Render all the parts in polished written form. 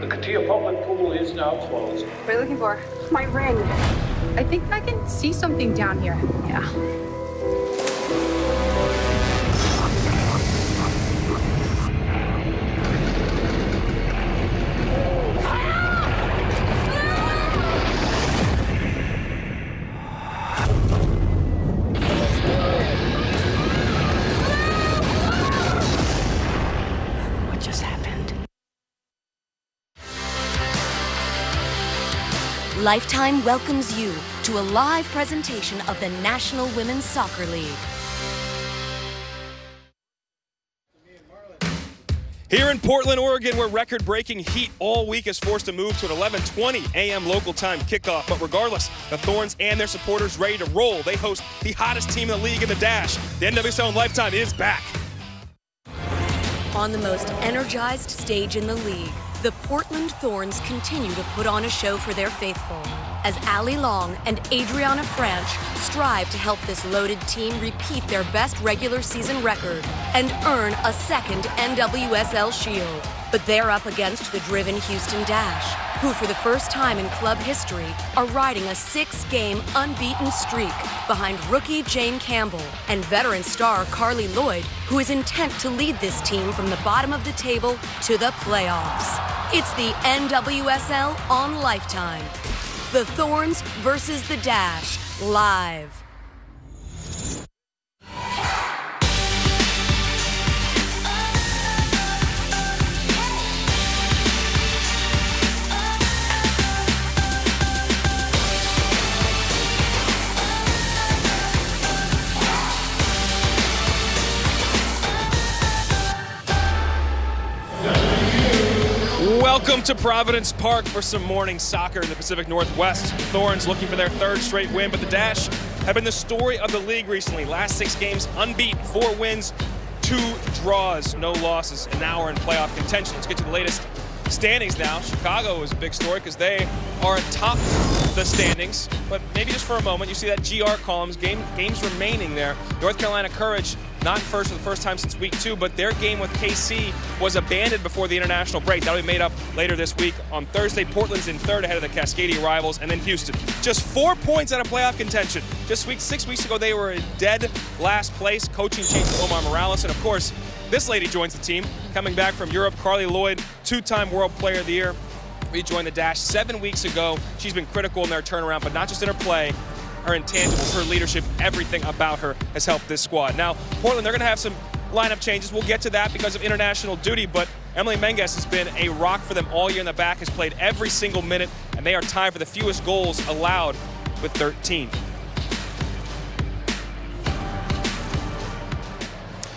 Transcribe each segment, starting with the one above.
The Katia Portland pool is now closed. What are you looking for? My ring. I think I can see something down here. Yeah. Lifetime welcomes you to a live presentation of the National Women's Soccer League. Here in Portland, Oregon, where record-breaking heat all week has forced a move to an 11:20 a.m. local time kickoff. But regardless, the Thorns and their supporters ready to roll. They host the hottest team in the league in the Dash. The NWSL in Lifetime is back. On the most energized stage in the league, the Portland Thorns continue to put on a show for their faithful, as Allie Long and Adriana Franch strive to help this loaded team repeat their best regular season record and earn a second NWSL Shield. But they're up against the driven Houston Dash, who for the first time in club history are riding a 6-game unbeaten streak behind rookie Jane Campbell and veteran star Carly Lloyd, who is intent to lead this team from the bottom of the table to the playoffs. It's the NWSL on Lifetime. The Thorns versus the Dash, live. Welcome to Providence Park for some morning soccer in the Pacific Northwest. Thorns looking for their third straight win, but the Dash have been the story of the league recently. Last 6 games unbeaten, 4 wins, 2 draws, no losses, and now we're in playoff contention. Let's get to the latest standings now. Chicago is a big story because they are atop the standings, but maybe just for a moment, you see that GR columns, games remaining there. North Carolina Courage not in first for the first time since week 2, but their game with KC was abandoned before the international break. That'll be made up later this week. On Thursday, Portland's in third ahead of the Cascadia rivals, and then Houston. Just 4 points out of playoff contention. Just 6 weeks ago, they were in dead last place. Coaching change to Omar Morales, and of course, this lady joins the team. Coming back from Europe, Carly Lloyd, 2-time World Player of the Year, rejoined the Dash 7 weeks ago. She's been critical in their turnaround, but not just in her play. Her intangibles, her leadership, everything about her has helped this squad. Now, Portland, they're going to have some lineup changes. We'll get to that because of international duty, but Emily Menges has been a rock for them all year in the back, has played every single minute, and they are tied for the fewest goals allowed with 13.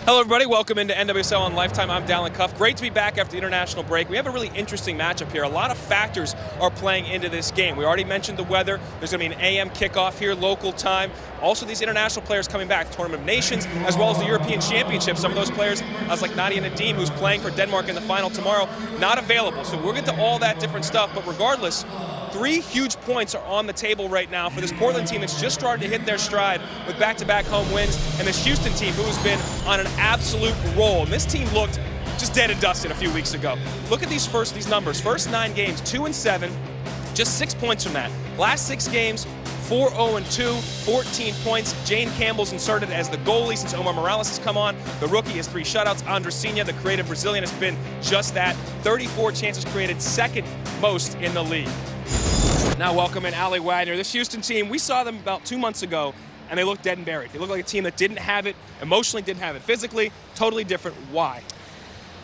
Hello, everybody. Welcome into NWSL on Lifetime. I'm Dallin Cuff. Great to be back after the international break. We have a really interesting matchup here. A lot of factors are playing into this game. We already mentioned the weather. There's going to be an AM kickoff here, local time. Also, these international players coming back, Tournament of Nations, as well as the European Championship. Some of those players, like Nadia Nadim, who's playing for Denmark in the final tomorrow, not available. So we'll get to all that different stuff. But regardless, 3 huge points are on the table right now for this Portland team that's just started to hit their stride with back-to-back home wins, and this Houston team who has been on an absolute roll. And this team looked just dead and dusted a few weeks ago. Look at these numbers. First 9 games, 2-7, just 6 points from that. Last 6 games, 4-0-2, 14 points. Jane Campbell's inserted as the goalie since Omar Morales has come on. The rookie has 3 shutouts. Andressinha, the creative Brazilian, has been just that. 34 chances created, second most in the league. Now welcome in Allie Wagner. This Houston team, we saw them about 2 months ago, and they looked dead and buried. They looked like a team that didn't have it, emotionally didn't have it, physically, totally different. Why?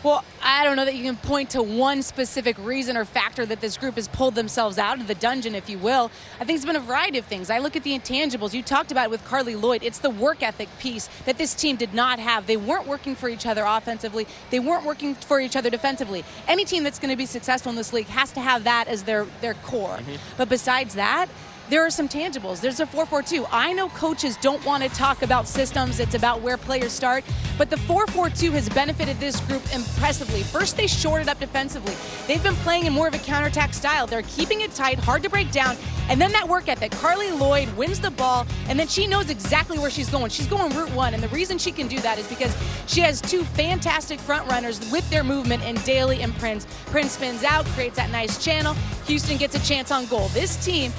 Well, I don't know that you can point to one specific reason or factor that this group has pulled themselves out of the dungeon, if you will. I think it's been a variety of things. I look at the intangibles. You talked about it with Carly Lloyd. It's the work ethic piece that this team did not have. They weren't working for each other offensively. They weren't working for each other defensively. Any team that's going to be successful in this league has to have that as their core. But besides that, there are some tangibles. There's a 4-4-2. I know coaches don't want to talk about systems. It's about where players start. But the 4-4-2 has benefited this group impressively. First, they shored it up defensively. They've been playing in more of a counterattack style. They're keeping it tight, hard to break down. And then that work ethic. Carly Lloyd wins the ball, and then she knows exactly where she's going. She's going route one, and the reason she can do that is because she has two fantastic front runners with their movement in Daly and Prince. Prince spins out, creates that nice channel. Houston gets a chance on goal. This team,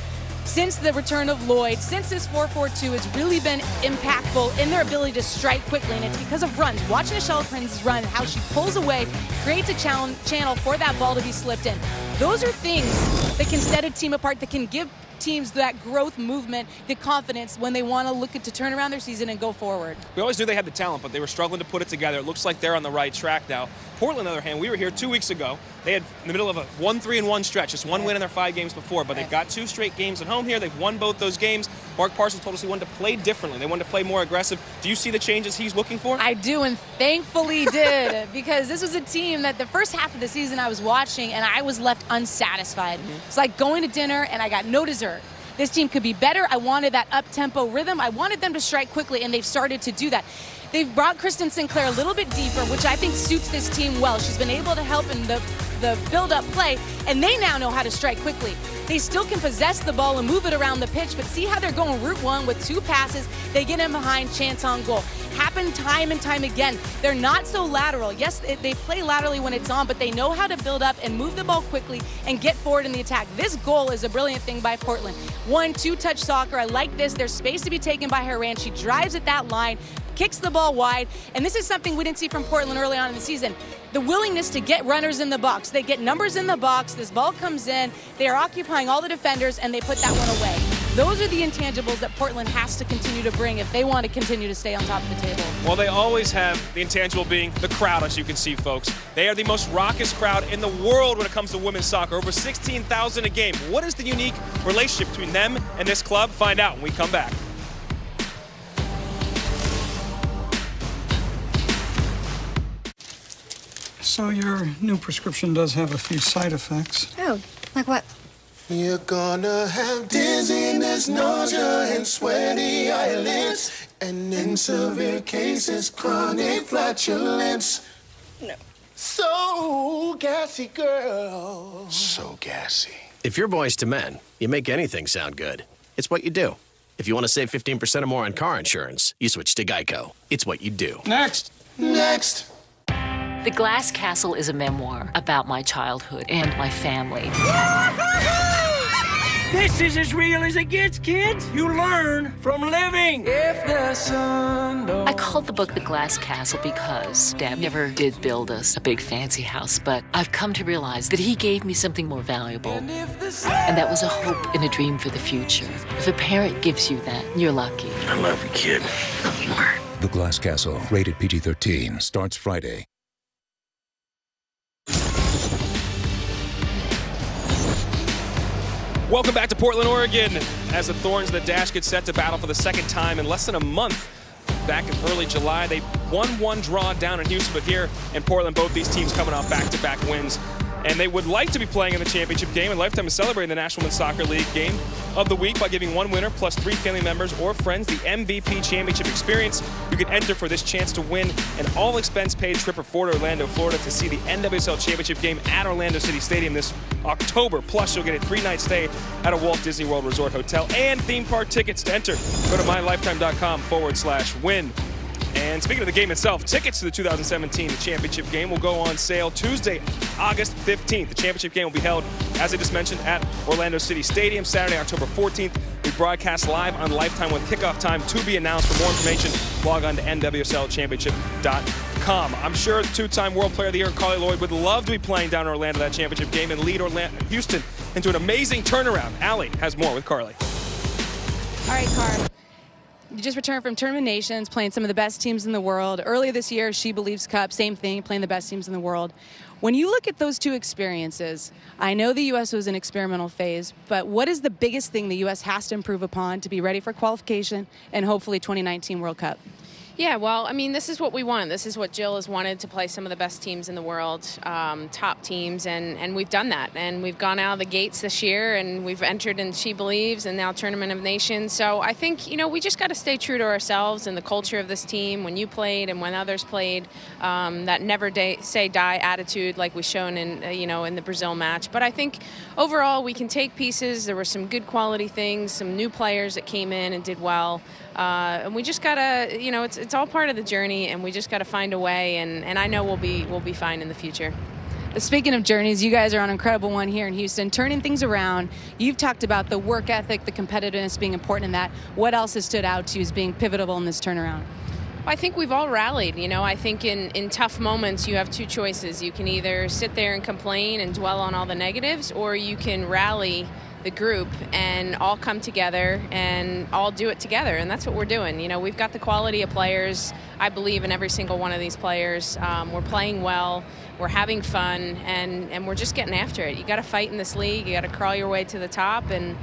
since the return of Lloyd, since this 4-4-2 has really been impactful in their ability to strike quickly, and it's because of runs. Watch Nichelle Prince's run, how she pulls away, creates a channel for that ball to be slipped in. Those are things that can set a team apart, that can give teams that growth movement, the confidence when they want to look to turn around their season and go forward. We always knew they had the talent, but they were struggling to put it together. It looks like they're on the right track now. Portland, on the other hand, we were here 2 weeks ago. They had in the middle of a 1-3-1 stretch, just one win in their 5 games before, but they've got 2 straight games at home here. They've won both those games. Mark Parsons told us he wanted to play differently. They wanted to play more aggressive. Do you see the changes he's looking for? I do, and thankfully did, because this was a team that the first half of the season I was watching, and I was left unsatisfied. It's like going to dinner, and I got no dessert. This team could be better. I wanted that up-tempo rhythm. I wanted them to strike quickly, and they've started to do that. They've brought Kristen Sinclair a little bit deeper, which I think suits this team well. She's been able to help in the build-up play, and they now know how to strike quickly. They still can possess the ball and move it around the pitch, but see how they're going route one with 2 passes. They get in behind, chance on goal. Happened time and time again. They're not so lateral. Yes, they play laterally when it's on, but they know how to build up and move the ball quickly and get forward in the attack. This goal is a brilliant thing by Portland. 1-2 soccer. I like this. There's space to be taken by Horan. She drives at that line, kicks the ball wide, and this is something we didn't see from Portland early on in the season. The willingness to get runners in the box. They get numbers in the box, this ball comes in, they are occupying all the defenders, and they put that one away. Those are the intangibles that Portland has to continue to bring if they want to continue to stay on top of the table. Well, they always have the intangible being the crowd, as you can see, folks. They are the most raucous crowd in the world when it comes to women's soccer. Over 16,000 a game. What is the unique relationship between them and this club? Find out when we come back. So your new prescription does have a few side effects. Oh, like what? You're gonna have dizziness, nausea, and sweaty eyelids, and in severe cases, chronic flatulence. No. So gassy, girl. So gassy. If you're Boys to Men, you make anything sound good. It's what you do. If you want to save 15% or more on car insurance, you switch to Geico. It's what you do. Next. Next. The Glass Castle is a memoir about my childhood and my family. This is as real as it gets, kids. You learn from living. If the sun don't... I called the book The Glass Castle because Dad never did build us a big fancy house, but I've come to realize that he gave me something more valuable, and that was a hope and a dream for the future. If a parent gives you that, you're lucky. I love you, kid. Love you more. The Glass Castle, rated PG-13, starts Friday. Welcome back to Portland, Oregon, as the Thorns and the Dash get set to battle for the second time in less than a month. Back in early July, they won one draw down in Houston, but here in Portland, both these teams coming off back-to-back wins. And they would like to be playing in the championship game, and Lifetime is celebrating the National Women's Soccer League game of the week by giving one winner plus 3 family members or friends the MVP Championship experience. You can enter for this chance to win an all-expense-paid trip for Fort Orlando, Florida to see the NWSL Championship game at Orlando City Stadium this October. Plus, you'll get a 3-night stay at a Walt Disney World Resort Hotel and theme park tickets to enter. Go to mylifetime.com/win. And speaking of the game itself, tickets to the 2017 championship game will go on sale Tuesday, August 15th. The championship game will be held, as I just mentioned, at Orlando City Stadium, Saturday, October 14th. We broadcast live on Lifetime with kickoff time to be announced. For more information, log on to nwslchampionship.com. I'm sure the 2-time World Player of the Year, Carly Lloyd, would love to be playing down in Orlando that championship game and lead Houston into an amazing turnaround. Allie has more with Carly. All right, Carl. You just returned from Tournament Nations, playing some of the best teams in the world. Earlier this year, She Believes Cup, same thing, playing the best teams in the world. When you look at those two experiences, I know the U.S. was in experimental phase, but what is the biggest thing the U.S. has to improve upon to be ready for qualification and hopefully 2019 World Cup? Yeah, well, I mean, this is what we wanted. This is what Jill has wanted, to play some of the best teams in the world, top teams, and we've done that. And we've gone out of the gates this year, and we've entered in She Believes and now Tournament of Nations. So I think, you know, we just got to stay true to ourselves and the culture of this team. When you played and when others played, that never say die attitude like we've shown in, you know, in the Brazil match. But I think overall we can take pieces. There were some good quality things, some new players that came in and did well. And we just gotta, you know, it's all part of the journey, and we just gotta find a way. And I know we'll be fine in the future. Speaking of journeys, you guys are on an incredible one here in Houston, turning things around. You've talked about the work ethic, the competitiveness being important in that. What else has stood out to you as being pivotal in this turnaround? I think we've all rallied. You know, I think in tough moments you have two choices. You can either sit there and complain and dwell on all the negatives, or you can rally the group and all come together and all do it together, and that's what we're doing. You know, we've got the quality of players. I believe in every single one of these players. We're playing well, we're having fun, and we're just getting after it. You got to fight in this league. You got to crawl your way to the top, and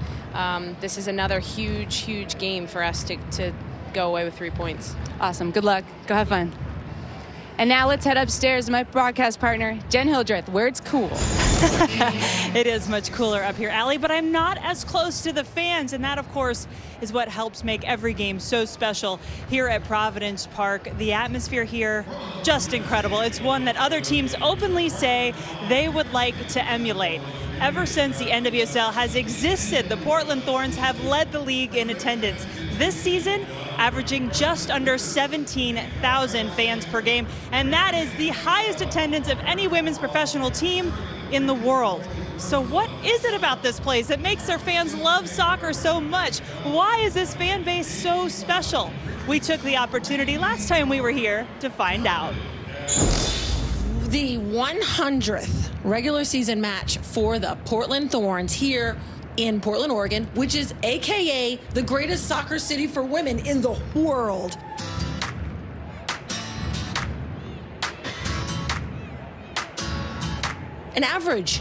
this is another huge game for us to go away with 3 points. Awesome. Good luck. Go have fun. And now let's head upstairs to my broadcast partner, Jen Hildreth, where it's cool. It is much cooler up here, Allie, but I'm not as close to the fans, and that, of course, is what helps make every game so special here at Providence Park. The atmosphere here, just incredible. It's one that other teams openly say they would like to emulate. Ever since the NWSL has existed, the Portland Thorns have led the league in attendance. This season, averaging just under 17,000 fans per game, and that is the highest attendance of any women's professional team in the world. So what is it about this place that makes their fans love soccer so much? Why is this fan base so special? We took the opportunity last time we were here to find out. The 100th regular season match for the Portland Thorns here in Portland, Oregon, which is AKA the greatest soccer city for women in the world. An average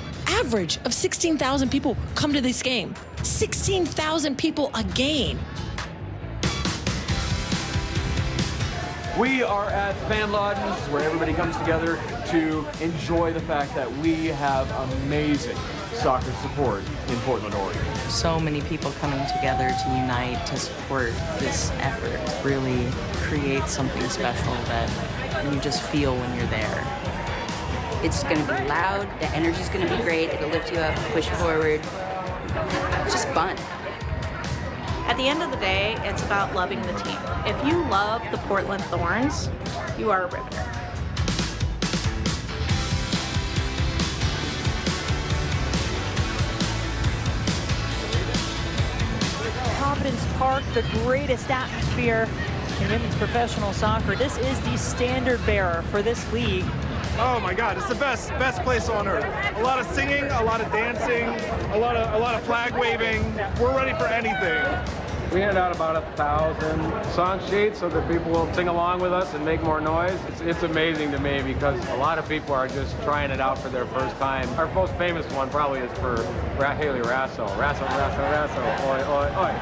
of 16,000 people come to this game. 16,000 people a game. We are at Fan Lodges, where everybody comes together to enjoy the fact that we have amazing soccer support in Portland, Oregon. So many people coming together to unite to support this effort really creates something special that you just feel when you're there. It's going to be loud, the energy's going to be great, it'll lift you up, push you forward. It's just fun. At the end of the day, it's about loving the team. If you love the Portland Thorns, you are a riveter. Providence Park, the greatest atmosphere in women's professional soccer. This is the standard bearer for this league. Oh my God, it's the best place on earth. A lot of singing, a lot of dancing, a lot of flag waving. We're ready for anything. We hand out about 1,000 song sheets so that people will sing along with us and make more noise. It's amazing to me because a lot of people are just trying it out for their first time. Our most famous one probably is for Hayley Raso. Raso, Raso, Raso, oi, oi, oi.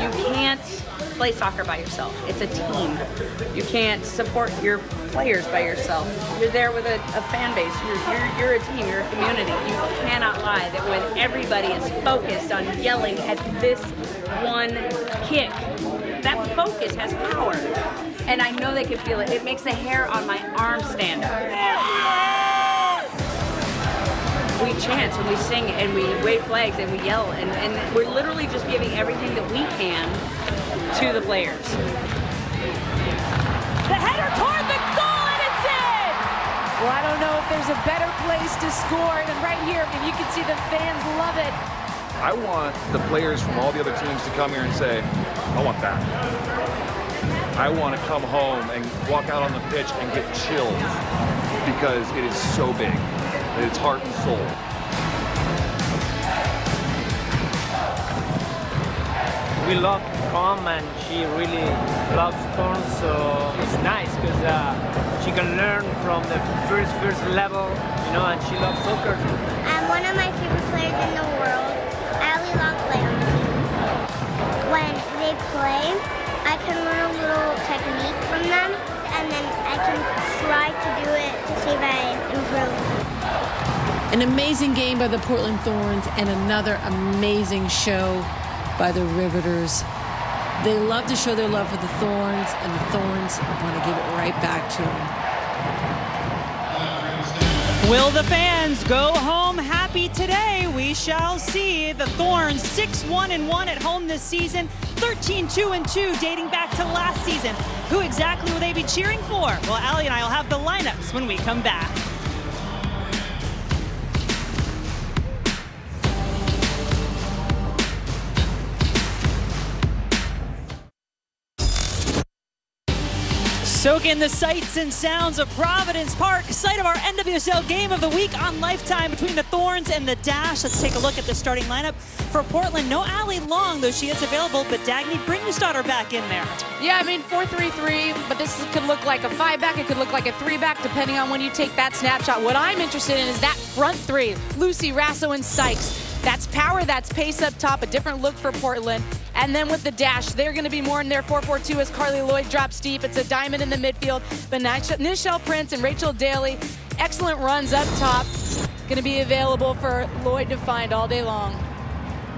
You can't play soccer by yourself. It's a team. You can't support your players by yourself. You're there with a fan base. You're a team. You're a community. You cannot lie that when everybody is focused on yelling at this one kick, that focus has power. And I know they can feel it. It makes the hair on my arm stand up. We chant and we sing and we wave flags and we yell and we're literally just giving everything that we can to the players. The header toward the goal, and it's in! Well, I don't know if there's a better place to score than right here, and you can see the fans love it. I want the players from all the other teams to come here and say, I want that. I want to come home and walk out on the pitch and get chills because it is so big. It's heart and soul. We love Tom and she really loves Thorns, so it's nice because she can learn from the first level, you know, and she loves soccer. One of my favorite players in the world, Allie Long. when they play, I can learn a little technique from them, and then I can try to do it to see if I improve. An amazing game by the Portland Thorns and another amazing show by the Riveters. They love to show their love for the Thorns, and the Thorns want to give it right back to them. Will the fans go home happy today? We shall see. The Thorns 6-1-1 at home this season, 13-2-2 dating back to last season. Who exactly will they be cheering for? Well, Allie and I will have the lineups when we come back. Soak in the sights and sounds of Providence Park, site of our NWSL Game of the Week on Lifetime between the Thorns and the Dash. Let's take a look at the starting lineup for Portland. No Allie Long, though she is available, but Dagny Brynjestad back in there. Yeah, I mean, 4-3-3, but this could look like a 5-back. It could look like a 3-back, depending on when you take that snapshot. What I'm interested in is that front three, Lucy, Rasso, and Sykes. That's power, that's pace up top, a different look for Portland. And then with the Dash, they're going to be more in their 4-4-2 as Carly Lloyd drops deep. It's a diamond in the midfield. But Nichelle Prince and Rachel Daly, excellent runs up top. Going to be available for Lloyd to find all day long.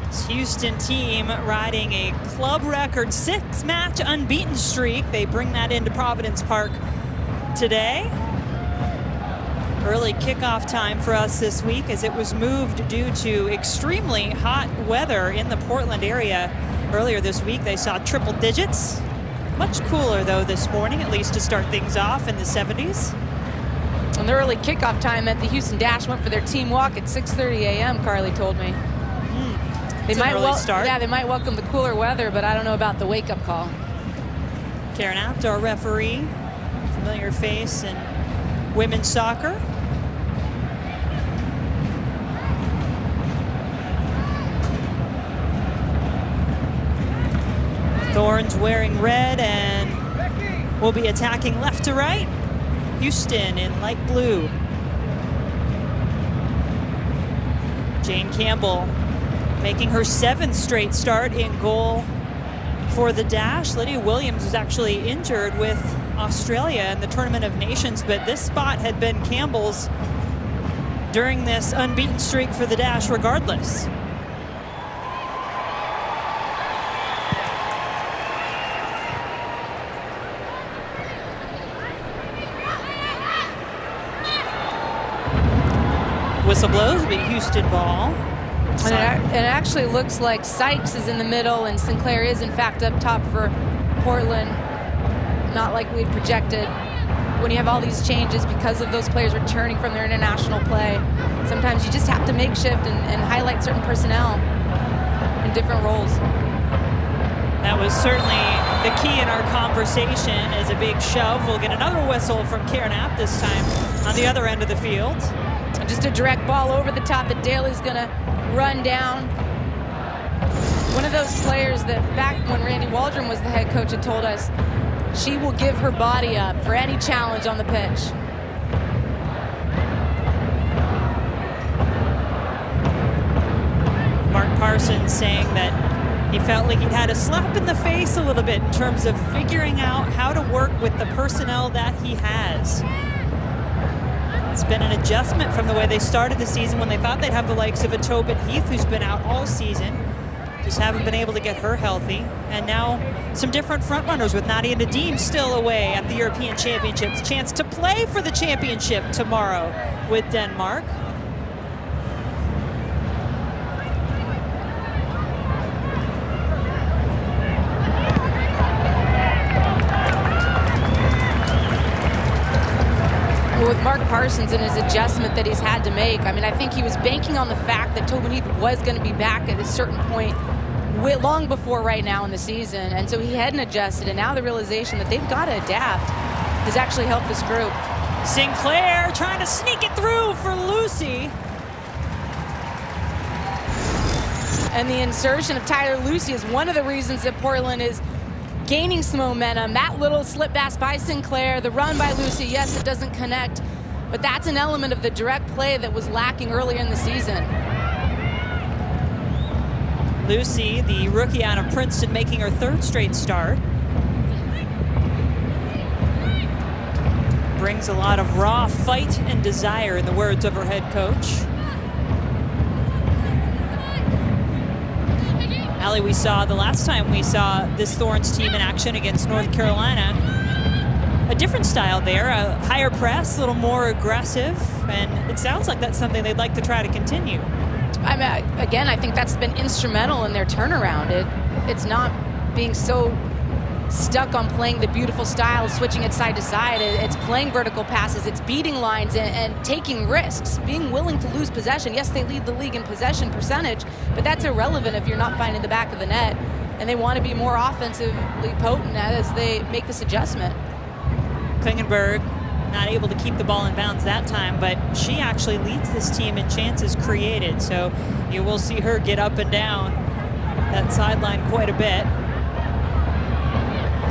This Houston team riding a club record 6-match unbeaten streak. They bring that into Providence Park today. Early kickoff time for us this week as it was moved due to extremely hot weather in the Portland area. Earlier this week, they saw triple digits. Much cooler, though, this morning, at least to start things off in the 70s. And the early kickoff time at the Houston Dash went for their team walk at 6:30 a.m., Carly told me. They might start. Yeah, they might welcome the cooler weather, but I don't know about the wake-up call. Karen Apt, our referee, familiar face in women's soccer. Thorns wearing red and will be attacking left to right. Houston in light blue. Jane Campbell making her 7th straight start in goal for the Dash. Lydia Williams was actually injured with Australia in the Tournament of Nations, but this spot had been Campbell's during this unbeaten streak for the Dash regardless. Whistle blows, but Houston ball. And it actually looks like Sykes is in the middle and Sinclair is in fact up top for Portland. Not like we'd projected. When you have all these changes because of those players returning from their international play, sometimes you just have to make shift and highlight certain personnel in different roles. That was certainly the key in our conversation as a big shove. We'll get another whistle from Karen Apt this time on the other end of the field. And just a direct ball over the top that Daly's gonna run down. One of those players that back when Randy Waldron was the head coach had told us she will give her body up for any challenge on the pitch. Mark Parsons saying that he felt like he'd had a slap in the face a little bit in terms of figuring out how to work with the personnel that he has. It's been an adjustment from the way they started the season when they thought they'd have the likes of a Tobin Heath, who's been out all season. Just haven't been able to get her healthy. And now some different front runners with Nadia Nadim still away at the European Championships. Chance to play for the championship tomorrow with Denmark. With Mark Parsons and his adjustment that he's had to make, I mean, I think he was banking on the fact that Tobin Heath was going to be back at a certain point long before right now in the season, and so he hadn't adjusted, and now the realization that they've got to adapt has actually helped this group. Sinclair trying to sneak it through for Lucy. And the insertion of Tyler Lucy is one of the reasons that Portland is gaining some momentum. That little slip pass by Sinclair, the run by Lucy, yes, it doesn't connect, but that's an element of the direct play that was lacking earlier in the season. Lucy, the rookie out of Princeton, making her 3rd straight start. Brings a lot of raw fight and desire, in the words of her head coach. Allie, we saw the last time we saw this Thorns team in action against North Carolina, a different style there, a higher press, a little more aggressive, and it sounds like that's something they'd like to try to continue. I mean, again, I think that's been instrumental in their turnaround. It's not being so stuck on playing the beautiful style, switching it side to side. It's playing vertical passes, it's beating lines and taking risks, being willing to lose possession. Yes, they lead the league in possession percentage, but that's irrelevant if you're not finding the back of the net. And they want to be more offensively potent as they make this adjustment. Klingenberg not able to keep the ball in bounds that time, but she actually leads this team in chances created. So you will see her get up and down that sideline quite a bit.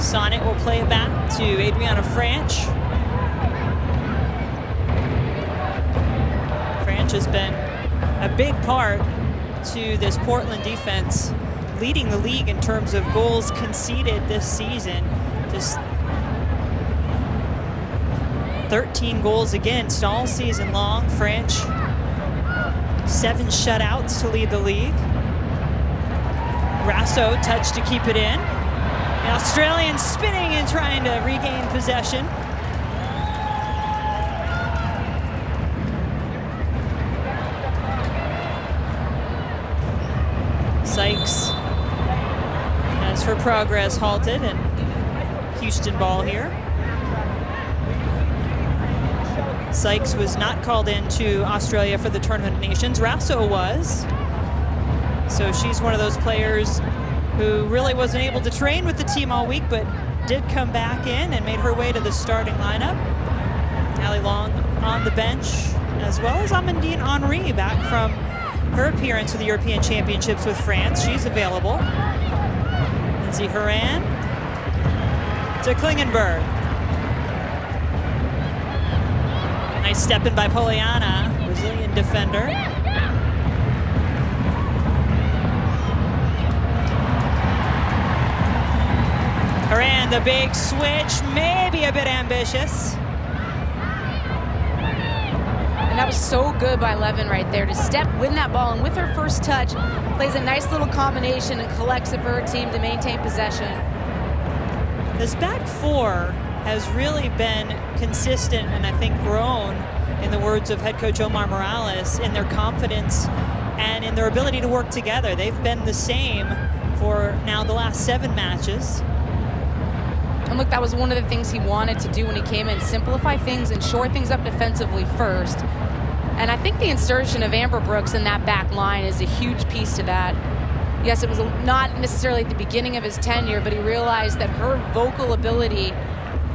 Sonnet will play it back to Adriana Franch. Franch has been a big part to this Portland defense, leading the league in terms of goals conceded this season. Just 13 goals against all season long. Franch, 7 shutouts to lead the league. Rasso touched to keep it in. The Australian spinning and trying to regain possession. Sykes has her progress halted, and Houston ball here. Sykes was not called into Australia for the Tournament of Nations. Rasso was. So she's one of those players who really wasn't able to train with the team all week, but did come back in and made her way to the starting lineup. Allie Long on the bench, as well as Amandine Henry back from her appearance for the European Championships with France. She's available. Lindsey Horan to Klingenberg. Nice step in by Poliana, Brazilian defender. Horan, the big switch, maybe a bit ambitious. And that was so good by Levin right there to win that ball, and with her first touch, plays a nice little combination and collects it for her team to maintain possession. This back four has really been consistent and I think grown, in the words of head coach Omar Morales, in their confidence and in their ability to work together. They've been the same for now the last 7 matches. And look, that was one of the things he wanted to do when he came in, simplify things and shore things up defensively first. And I think the insertion of Amber Brooks in that back line is a huge piece to that. Yes, it was not necessarily at the beginning of his tenure, but he realized that her vocal ability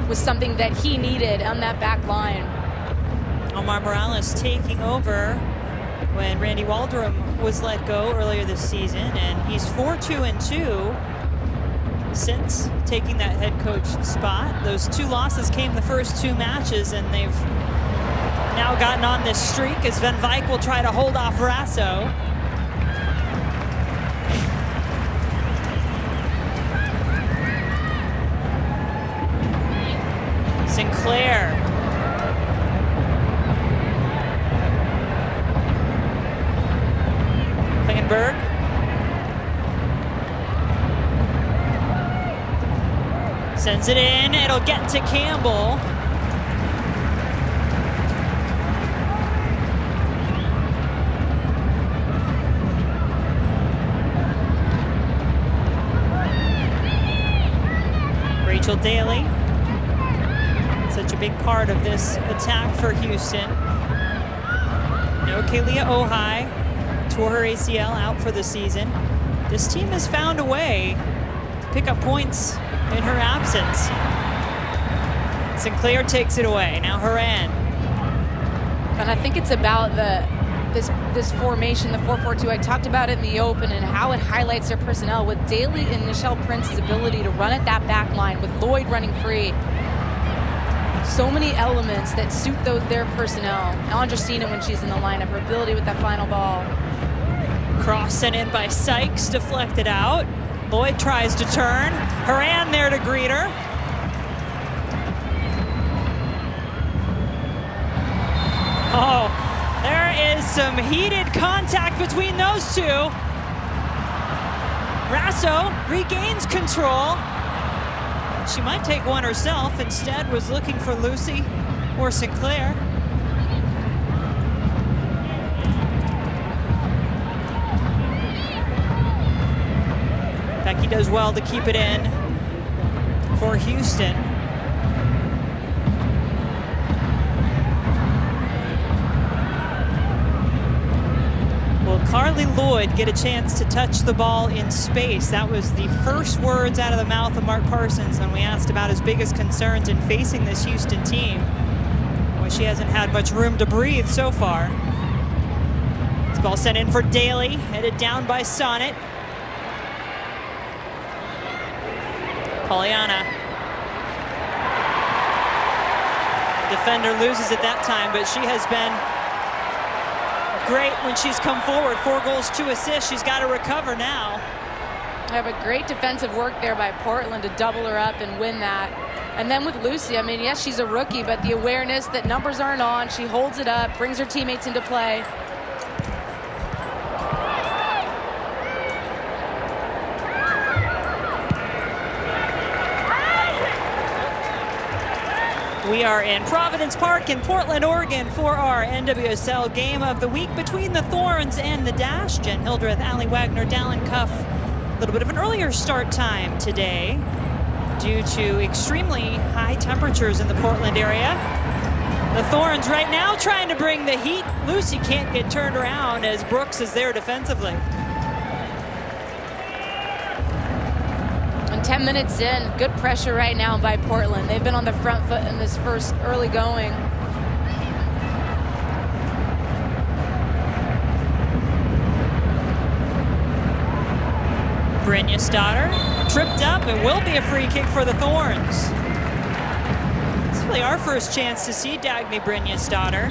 was something that he needed on that back line. Omar Morales taking over when Randy Waldrum was let go earlier this season, and he's 4-2-2 since taking that head coach spot. Those 2 losses came the first 2 matches, and they've now gotten on this streak as Van Wyk will try to hold off Rasso. Sinclair. Klingenberg. Sends it in, it'll get to Campbell. Rachel Daly, such a big part of this attack for Houston. No Kalia Ohai, tore her ACL, out for the season. This team has found a way to pick up points in her absence. Sinclair takes it away. Now Horan. And I think it's about this formation, the 4-4-2. I talked about it in the open and how it highlights their personnel with Daly and Nichelle Prince's ability to run at that back line with Lloyd running free. So many elements that suit their personnel. Andresina when she's in the lineup, her ability with that final ball. Cross sent in by Sykes, deflected out. Lloyd tries to turn. Horan there to greet her. Oh, there is some heated contact between those two. Rasso regains control. She might take one herself. Instead, was looking for Lucy or Sinclair. Becky does well to keep it in for Houston. Will Carly Lloyd get a chance to touch the ball in space? That was the first words out of the mouth of Mark Parsons when we asked about his biggest concerns in facing this Houston team. Well, she hasn't had much room to breathe so far. This ball sent in for Daly, headed down by Sonnet. Pollyanna. Defender loses at that time, but she has been great when she's come forward. 4 goals, 2 assists. She's got to recover now. Yeah, but great defensive work there by Portland to double her up and win that. And then with Lucy, I mean, yes, she's a rookie, but the awareness that numbers aren't on, she holds it up, brings her teammates into play. We are in Providence Park in Portland, Oregon for our NWSL Game of the Week between the Thorns and the Dash. Jen Hildreth, Allie Wagner, Dallin Cuff. A little bit of an earlier start time today due to extremely high temperatures in the Portland area. The Thorns right now trying to bring the heat. Lucy can't get turned around as Brooks is there defensively. 10 minutes in, good pressure right now by Portland. They've been on the front foot in this first early going. Brynja's-Stoddard tripped up. It will be a free kick for the Thorns. It's really our first chance to see Dagny Brynja's-Stoddard.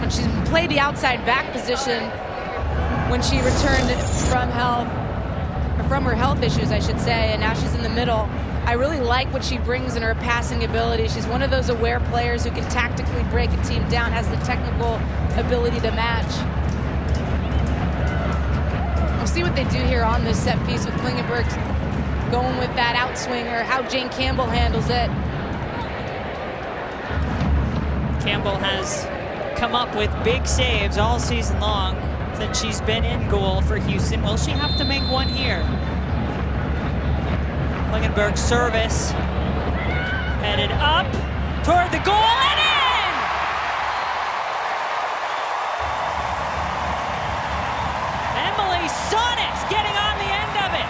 And she's played the outside back position when she returned from her health issues, I should say, and now she's in the middle. I really like what she brings in her passing ability. She's one of those aware players who can tactically break a team down, has the technical ability to match. We'll see what they do here on this set piece with Klingenberg going with that outswinger, how Jane Campbell handles it. Campbell has come up with big saves all season long since she's been in goal for Houston. Will she have to make one here? Klingenberg service. Headed up toward the goal and in! Emily Sonnet getting on the end of it.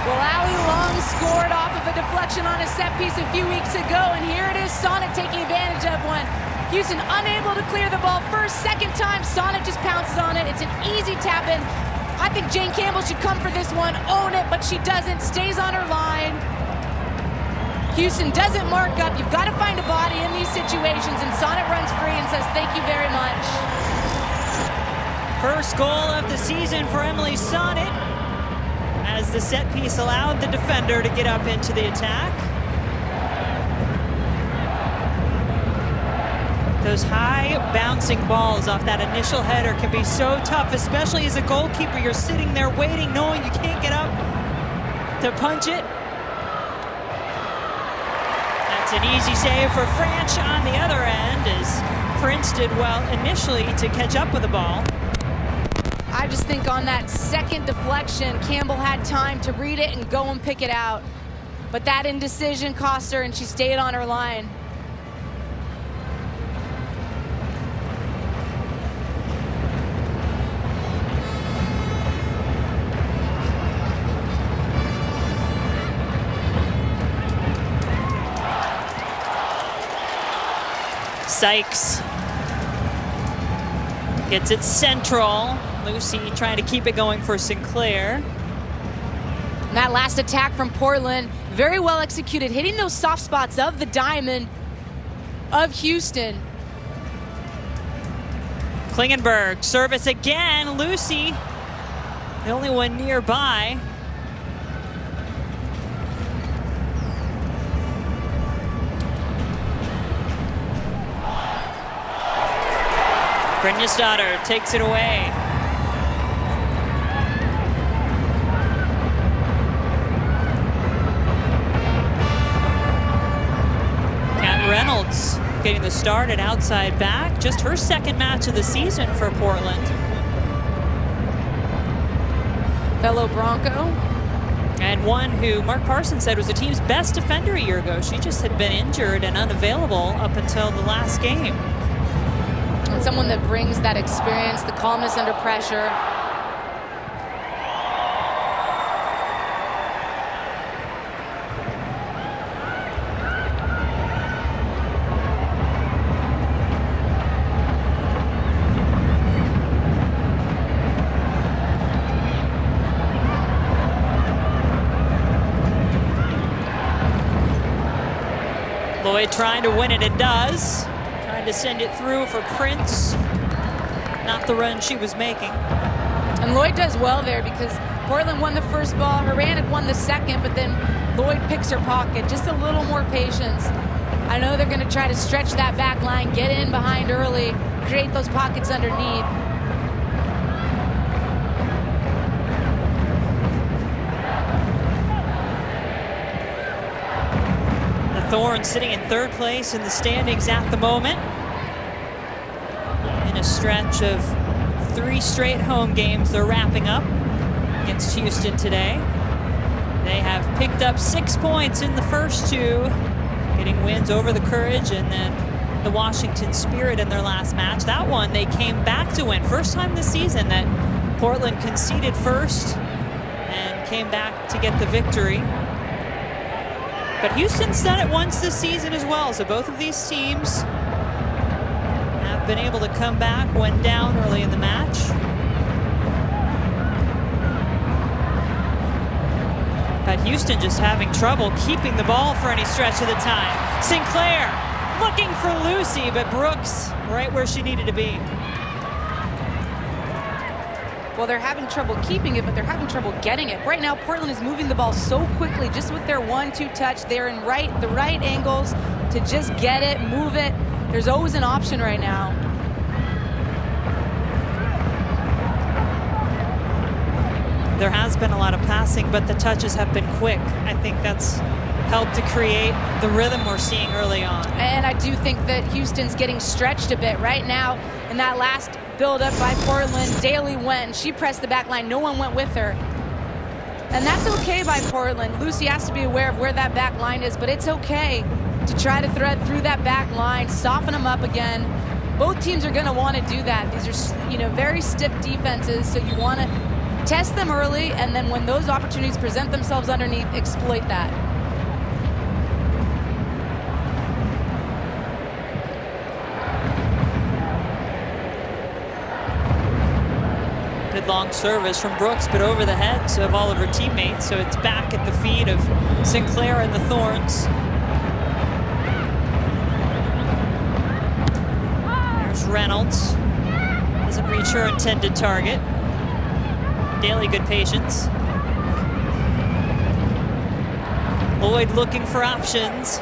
Well, Allie Long scored off of a deflection on a set piece a few weeks ago, and here it is, Sonnet taking advantage of one. Houston unable to clear the ball first, second time, Sonnet just pounces on it. It's an easy tap in. I think Jane Campbell should come for this one, own it, but she doesn't, stays on her line. Houston doesn't mark up. You've got to find a body in these situations, and Sonnet runs free and says, thank you very much. First goal of the season for Emily Sonnet, as the set piece allowed the defender to get up into the attack. Those high bouncing balls off that initial header can be so tough, especially as a goalkeeper. You're sitting there waiting, knowing you can't get up to punch it. That's an easy save for Franch on the other end, as Prince did well initially to catch up with the ball. I just think on that second deflection, Campbell had time to read it and go and pick it out. But that indecision cost her, and she stayed on her line. Sykes gets it central. Lucy trying to keep it going for Sinclair. And that last attack from Portland, Very well executed, hitting those soft spots of the diamond of Houston. Klingenberg, service again. Lucy, the only one nearby. Brynjasdottir takes it away. Kat Reynolds getting the start at outside back. Just her second match of the season for Portland. Fellow Bronco. And one who Mark Parsons said was the team's best defender a year ago. She just had been injured and unavailable up until the last game. And someone that brings that experience, the calmness under pressure. Lloyd trying to win it, it does. Trying to send it through for Prince. Not the run she was making. And Lloyd does well there because Portland won the first ball, Horan had won the second, but then Lloyd picks her pocket. Just a little more patience. I know they're going to try to stretch that back line, get in behind early, create those pockets underneath. Thorns sitting in third place in the standings at the moment. In a stretch of 3 straight home games they're wrapping up against Houston today. They have picked up 6 points in the first 2, getting wins over the Courage and then the Washington Spirit in their last match. That one they came back to win. First time this season that Portland conceded first and came back to get the victory. But Houston's done it once this season as well, so both of these teams have been able to come back when down early in the match. But Houston just having trouble keeping the ball for any stretch of the time. Sinclair looking for Lucy, but Brooks right where she needed to be. Well, they're having trouble keeping it, but they're having trouble getting it. Right now, Portland is moving the ball so quickly just with their 1-2 touch. They're in the right angles to just get it, move it. There's always an option right now. There has been a lot of passing, but the touches have been quick. I think that's helped to create the rhythm we're seeing early on. And I do think that Houston's getting stretched a bit right now. In that last build up by Portland, Daly went and she pressed the back line. No one went with her. And that's okay by Portland. Lucy has to be aware of where that back line is, but it's okay to try to thread through that back line, soften them up again. Both teams are going to want to do that. These are, very stiff defenses, so you want to test them early, and then when those opportunities present themselves underneath, exploit that. Good long service from Brooks, but over the heads of all of her teammates, so it's back at the feet of Sinclair and the Thorns. There's Reynolds. Doesn't reach her intended target. Daly, good patience. Lloyd looking for options.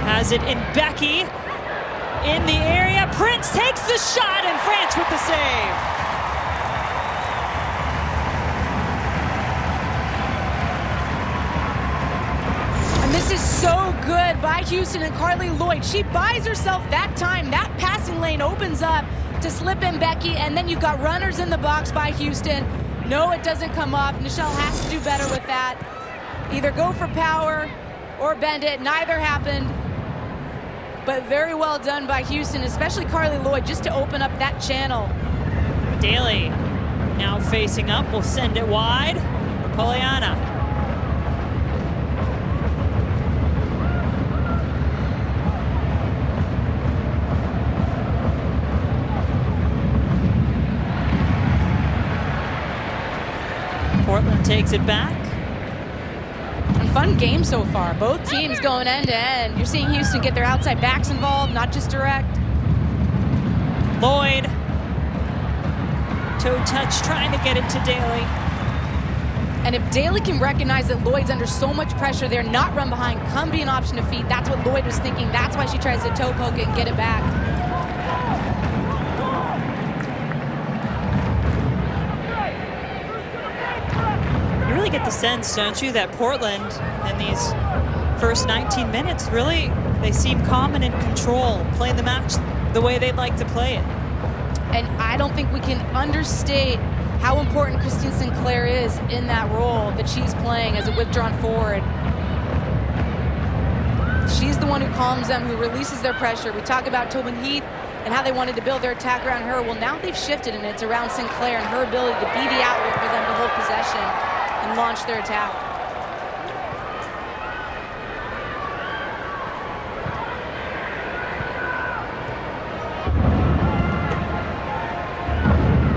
Has it in Becky. In the area, Prince takes the shot, and France with the save. This is so good by Houston and Carly Lloyd. She buys herself that time. That passing lane opens up to slip in Becky, and then you've got runners in the box by Houston. No, it doesn't come off. Nichelle has to do better with that. Either go for power or bend it. Neither happened. But very well done by Houston, especially Carly Lloyd, just to open up that channel. Daly now facing up. Will send it wide. Poliana. Portland takes it back. fun game so far. Both teams going end to end. You're seeing Houston get their outside backs involved, not just direct. Lloyd. Toe touch, trying to get it to Daly. And if Daly can recognize that Lloyd's under so much pressure there, not run behind, come be an option to feed, that's what Lloyd was thinking. That's why she tries to toe poke it and get it back. You really get the sense, don't you, that Portland in these first 19 minutes, really, they seem calm and in control, playing the match the way they'd like to play it. And I don't think we can understate how important Christine Sinclair is in that role that she's playing as a withdrawn forward. She's the one who calms them, who releases their pressure. We talk about Tobin Heath and how they wanted to build their attack around her. Well, now they've shifted, and it's around Sinclair and her ability to be the outlet for them to hold possession and launch their attack.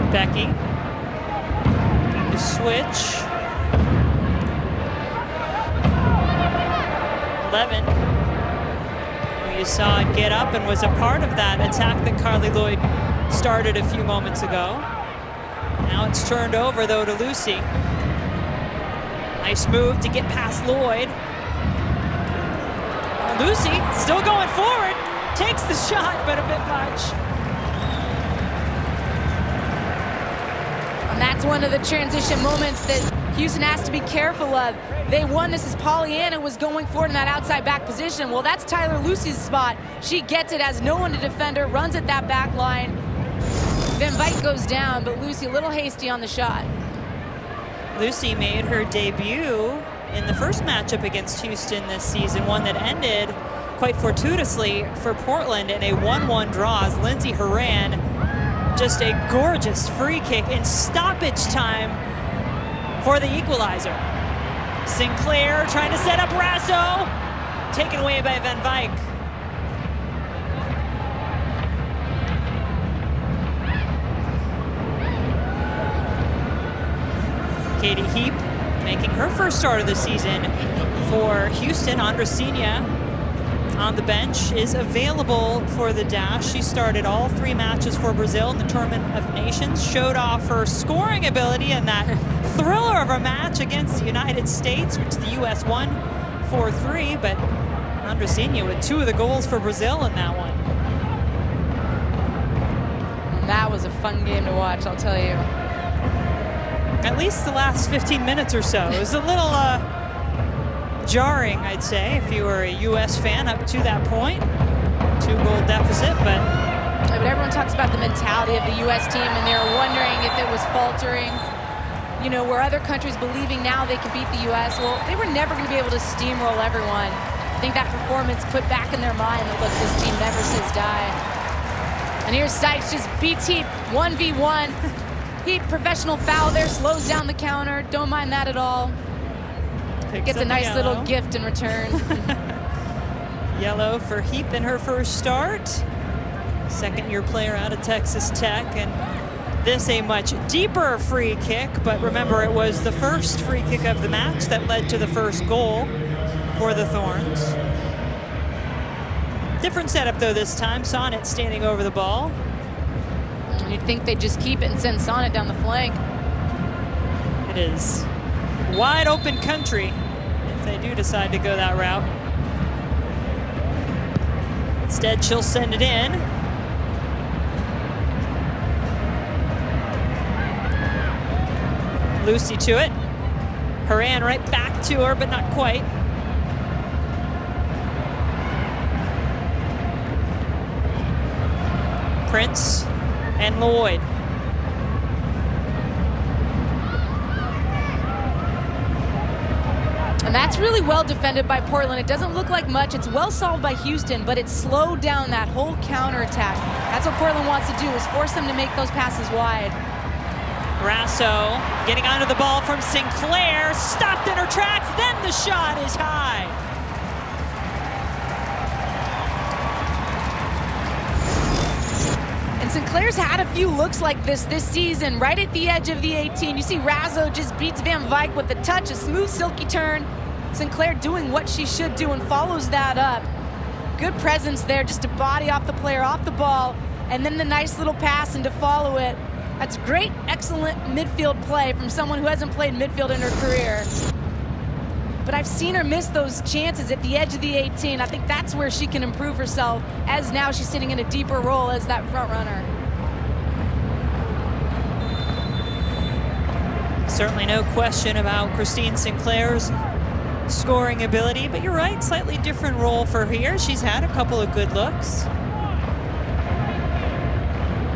Becky. Looking to switch. Levin, who you saw get up and was a part of that attack that Carly Lloyd started a few moments ago. Now it's turned over, though, to Lucy. Nice move to get past Lloyd. Lucy still going forward. Takes the shot, but a bit much. And that's one of the transition moments that Houston has to be careful of. They won this as Pollyanna was going forward in that outside back position. Well, that's Tyler Lucy's spot. She gets it, has no one to defend her, runs at that back line. Van Vyk goes down, but Lucy a little hasty on the shot. Lucy made her debut in the first matchup against Houston this season, one that ended quite fortuitously for Portland in a 1-1 draw as Lindsey Horan, just a gorgeous free kick in stoppage time for the equalizer. Sinclair trying to set up Rasso, taken away by Van Vyk. Katie Heap making her first start of the season for Houston. Andressinha on the bench is available for the Dash. She started all 3 matches for Brazil in the Tournament of Nations, showed off her scoring ability in that thriller of a match against the United States, which the U.S. won 4-3, but Andressinha with 2 of the goals for Brazil in that one. That was a fun game to watch, I'll tell you. At least the last 15 minutes or so. It was a little jarring, I'd say, if you were a U.S. fan up to that point. 2-goal deficit, but everyone talks about the mentality of the U.S. team, and they're wondering if it was faltering. You know, where other countries believing now they can beat the U.S. Well, they were never going to be able to steamroll everyone. I think that performance put back in their mind that, look, this team never says die. And here's Sykes, just beats Heap 1v1. Heap, professional foul there, slows down the counter. Don't mind that at all. Gets a nice little gift in return. Yellow for Heap in her first start. Second-year player out of Texas Tech. And this a much deeper free kick, but remember it was the first free kick of the match that led to the first goal for the Thorns. Different setup though this time. Sonnet standing over the ball. You'd think they'd just keep it and send Sonnet down the flank. It is wide open country if they do decide to go that route. Instead, she'll send it in. Lucy to it. Horan right back to her, but not quite. Prince and Lloyd. And that's really well defended by Portland. It doesn't look like much. It's well solved by Houston, but it slowed down that whole counterattack. That's what Portland wants to do, is force them to make those passes wide. Rasso getting onto the ball from Sinclair, stopped in her tracks, then the shot is high. And Sinclair's had a few looks like this season, right at the edge of the 18. You see Rasso just beats Van Vyk with a touch, a smooth, silky turn. Sinclair doing what she should do and follows that up. Good presence there, just to body off the player, off the ball, and then the nice little pass and to follow it. That's great, excellent midfield play from someone who hasn't played midfield in her career. But I've seen her miss those chances at the edge of the 18. I think that's where she can improve herself, as now she's sitting in a deeper role as that front runner. Certainly no question about Christine Sinclair's scoring ability, but you're right, slightly different role for her here. She's had a couple of good looks.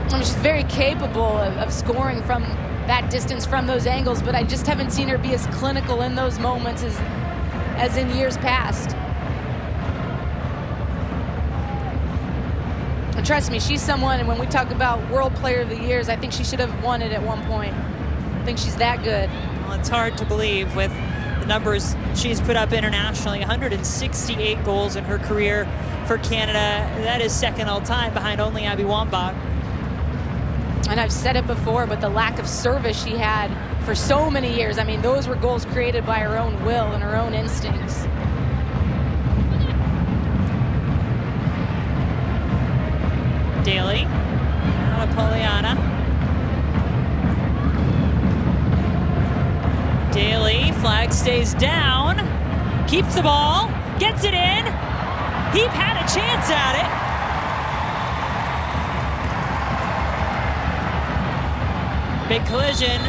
I mean, she's very capable of scoring from that distance, from those angles, but I just haven't seen her be as clinical in those moments as in years past. And trust me, she's someone, and when we talk about World Player of the Years, I think she should have won it at one point. I think she's that good. Well, it's hard to believe with the numbers she's put up internationally. 168 goals in her career for Canada. That is second all time behind only Abby Wambach. And I've said it before, but the lack of service she had for so many years, I mean, those were goals created by her own will and her own instincts. Daly, out of Pollyanna. Daly, flag stays down, keeps the ball, gets it in. Heap had a chance at it. Big collision,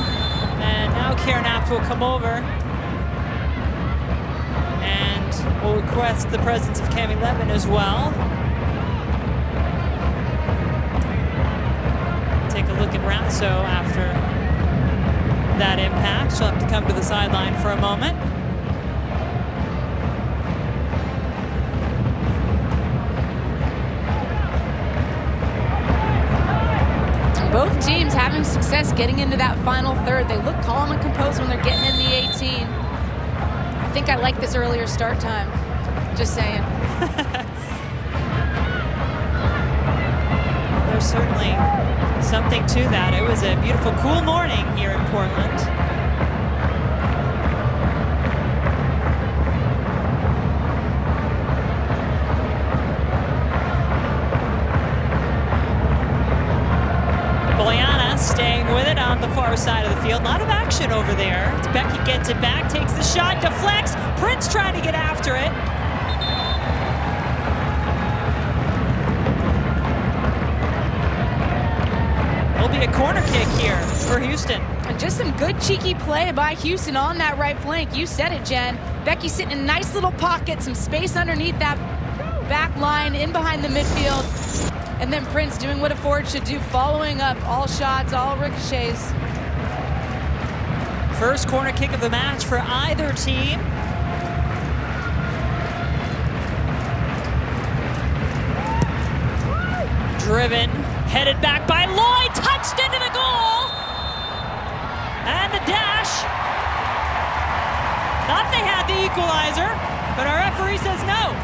and now Karen Apt will come over and will request the presence of Cami Levin as well. Take a look at Rasso after that impact. She'll have to come to the sideline for a moment. Both teams having success getting into that final third. They look calm and composed when they're getting in the 18. I think I like this earlier start time. Just saying. There's certainly something to that. It was a beautiful, cool morning here in Portland. Staying with it on the far side of the field. A lot of action over there. Becky gets it back, takes the shot, deflects. Prince trying to get after it. It'll be a corner kick here for Houston. And just some good cheeky play by Houston on that right flank. You said it, Jen. Becky sitting in a nice little pocket, some space underneath that back line, in behind the midfield. And then Prince doing what a forward should do, following up all shots, all ricochets. First corner kick of the match for either team. Driven, headed back by Lloyd, touched into the goal. And the dash. Thought they had the equalizer, but our referee says no.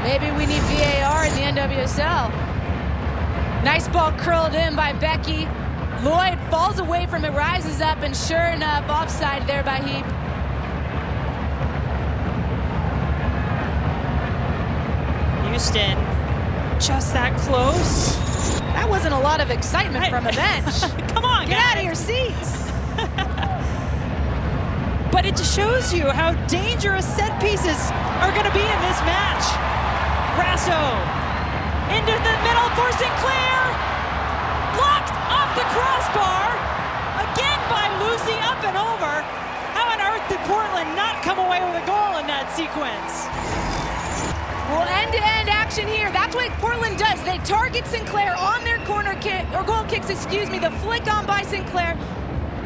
Maybe we need VAR in the NWSL. Nice ball curled in by Becky. Lloyd falls away from it, rises up, and sure enough, offside there by Heap. Houston, just that close. That wasn't a lot of excitement from the bench. Come on, get guys. out of your seats. But it just shows you how dangerous set pieces are going to be in this match. Rasso into the middle for Sinclair. Blocked off the crossbar. Again by Lucy, up and over. How on earth did Portland not come away with a goal in that sequence? Well, end-to-end action here. That's what Portland does. They target Sinclair on their corner kick, or goal kicks, excuse me. The flick on by Sinclair.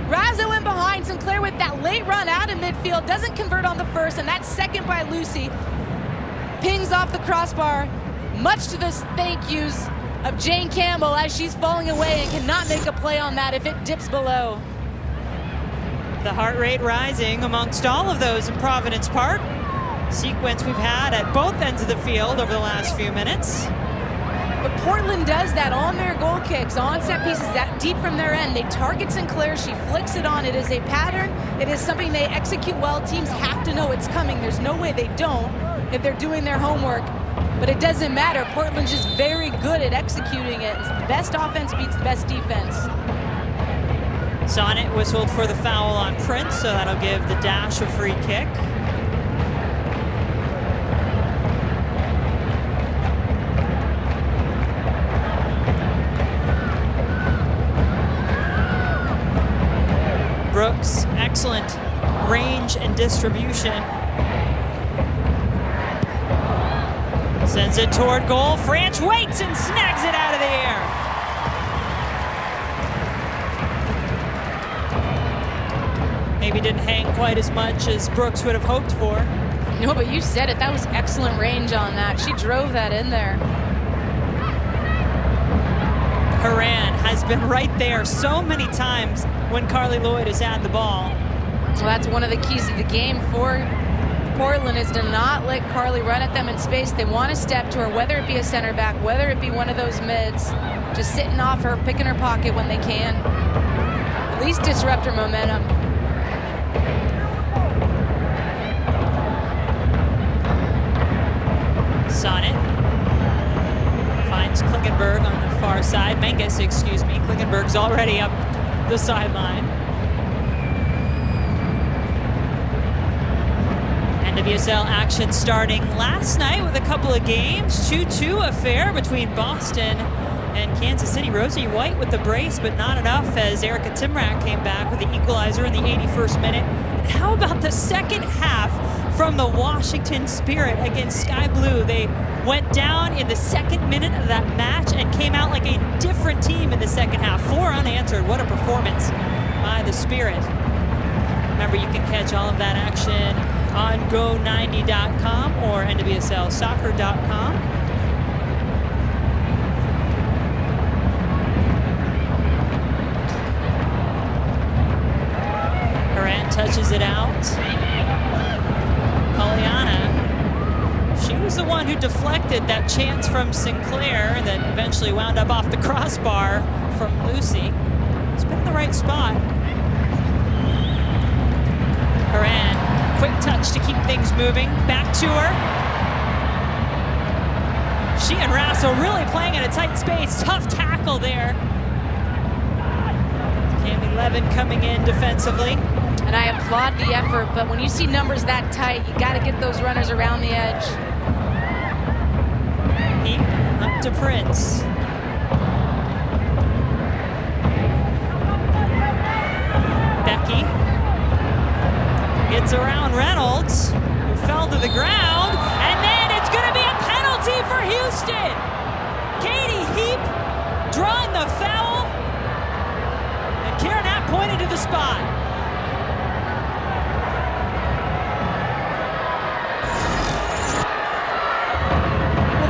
Rasso in behind. Sinclair with that late run out of midfield. Doesn't convert on the first, and that's second by Lucy. Pings off the crossbar, much to the thank yous of Jane Campbell as she's falling away and cannot make a play on that if it dips below. The heart rate rising amongst all of those in Providence Park. Sequence we've had at both ends of the field over the last few minutes. But Portland does that on their goal kick. kicks on set pieces that deep from their end. They target Sinclair. She flicks it on. It is a pattern. It is something they execute well. Teams have to know it's coming. There's no way they don't if they're doing their homework. But it doesn't matter. Portland's just very good at executing it. The best offense beats the best defense. Sonnet whistled for the foul on Prince, so that'll give the Dash a free kick. Brooks, excellent range and distribution. Sends it toward goal. Franch waits and snags it out of the air. Maybe didn't hang quite as much as Brooks would have hoped for. No, but you said it. That was excellent range on that. She drove that in there. Horan has been right there so many times when Carly Lloyd has had the ball. Well, that's one of the keys of the game for Portland, is to not let Carly run at them in space. They want to step to her, whether it be a center back, whether it be one of those mids, just sitting off her, picking her pocket when they can. At least disrupt her momentum. Sonnet finds Klingenberg on the far side. Menges, excuse me. Klingenberg's already up the sideline. NWSL action starting last night with a couple of games. 2-2 affair between Boston and Kansas City. Rosie White with the brace, but not enough as Erica Timrak came back with the equalizer in the 81st minute. And how about the second half from the Washington Spirit against Sky Blue? They went down in the second minute of that match and came out like a different team in the second half. 4 unanswered. What a performance by the Spirit. Remember, you can catch all of that action on go90.com or nwslsoccer.com. Horan touches it out. Pollyanna, she was the one who deflected that chance from Sinclair that eventually wound up off the crossbar from Lucy. It's been in the right spot. Horan, quick touch to keep things moving. Back to her. She and Rasso really playing in a tight space. Tough tackle there. Cami Levin coming in defensively. And I applaud the effort, but when you see numbers that tight, you got to get those runners around the edge. Heap up to Prince. Becky gets around Reynolds, who fell to the ground, and then it's going to be a penalty for Houston. Katie Heap drawing the foul, and Karen App pointed to the spot.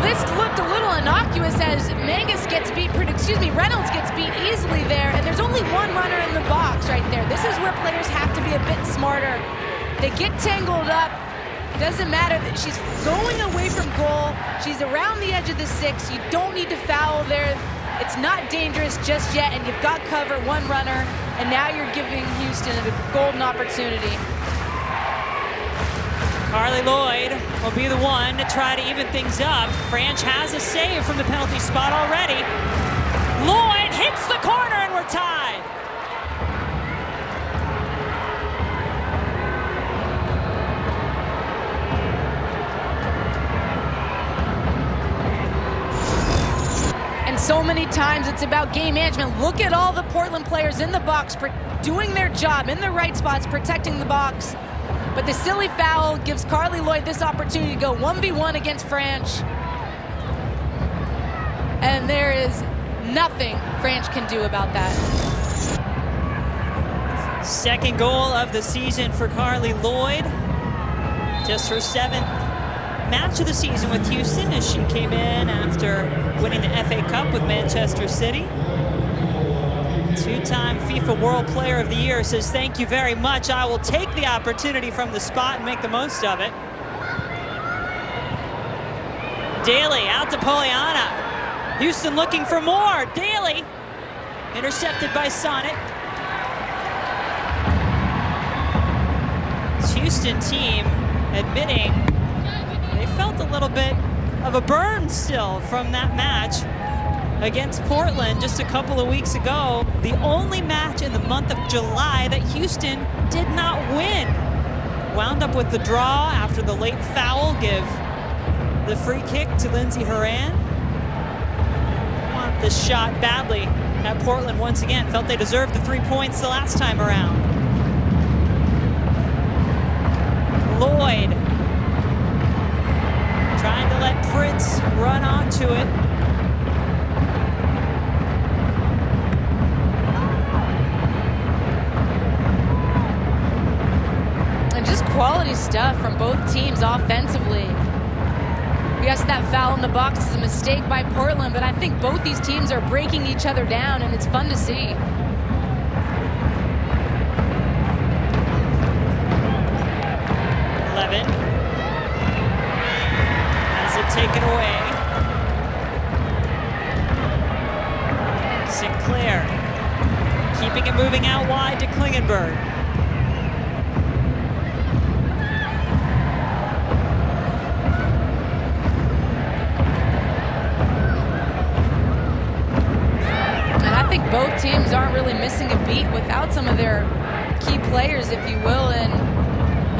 This looked a little innocuous as Reynolds gets beat easily there, and there's only one runner in the box right there. This is where players have to be a bit smarter. They get tangled up. Doesn't matter that she's going away from goal. She's around the edge of the 6. You don't need to foul there. It's not dangerous just yet, and you've got cover, one runner, and now you're giving Houston a golden opportunity. Carly Lloyd will be the one to try to even things up. Franch has a save from the penalty spot already. Lloyd hits the corner and we're tied. And so many times it's about game management. Look at all the Portland players in the box doing their job in the right spots, protecting the box. But the silly foul gives Carly Lloyd this opportunity to go 1v1 against Franch. And there is nothing Franch can do about that. Second goal of the season for Carly Lloyd. Just her 7th match of the season with Houston as she came in after winning the FA Cup with Manchester City. Two-time FIFA World Player of the Year says, thank you very much. I will take the opportunity from the spot and make the most of it. Daly out to Pollyanna. Houston looking for more. Daly intercepted by Sonnet. This Houston team admitting they felt a little bit of a burn still from that match against Portland just a couple of weeks ago. The only match in the month of July that Houston did not win. Wound up with the draw after the late foul, give the free kick to Lindsey Horan. Want this shot badly at Portland once again. Felt they deserved the 3 points the last time around. Lloyd trying to let Prince run onto it. And just quality stuff from both teams offensively. Yes, that foul in the box is a mistake by Portland, but I think both these teams are breaking each other down, and it's fun to see. Levin has it taken away. Sinclair keeping it moving out wide to Klingenberg. I think both teams aren't really missing a beat without some of their key players, if you will, and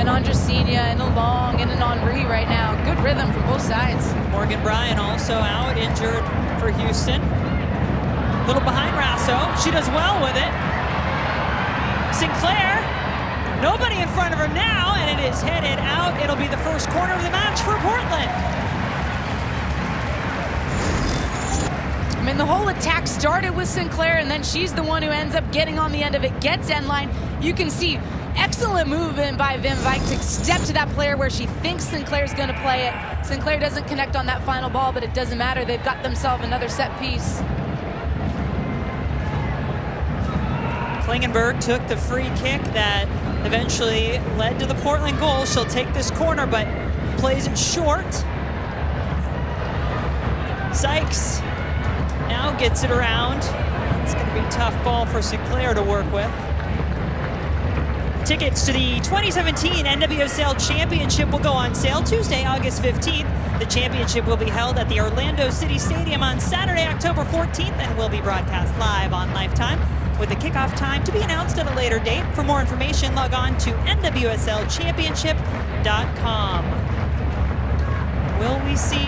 Andresina and Long and an Henry right now. Good rhythm from both sides. Morgan Bryan also out, injured for Houston. A little behind Rasso. She does well with it. Sinclair, nobody in front of her now, and it is headed out. It'll be the first corner of the match for Portland. I mean, the whole attack started with Sinclair, and then she's the one who ends up getting on the end of it, gets end line. You can see excellent movement by Van Wyk to step to that player where she thinks Sinclair's going to play it. Sinclair doesn't connect on that final ball, but it doesn't matter. They've got themselves another set piece. Klingenberg took the free kick that eventually led to the Portland goal. She'll take this corner, but plays it short. Sykes now gets it around. It's going to be a tough ball for Sinclair to work with. Tickets to the 2017 NWSL Championship will go on sale Tuesday, August 15th. The championship will be held at the Orlando City Stadium on Saturday, October 14th, and will be broadcast live on Lifetime, with the kickoff time to be announced at a later date. For more information, log on to nwslchampionship.com. Will we see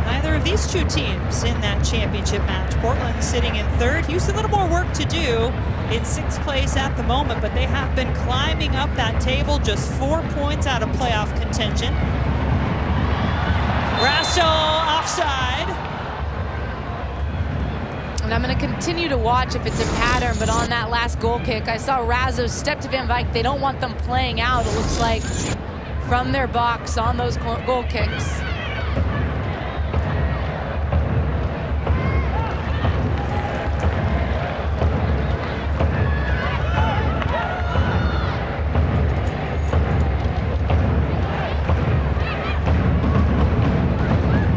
either of these two teams in that championship match? Portland sitting in third. Houston, a little more work to do in sixth place at the moment, but they have been climbing up that table, just 4 points out of playoff contention. Rasso offside. And I'm going to continue to watch if it's a pattern, but on that last goal kick, I saw Rasso step to Van Wyk. They don't want them playing out, it looks like, from their box on those goal kicks.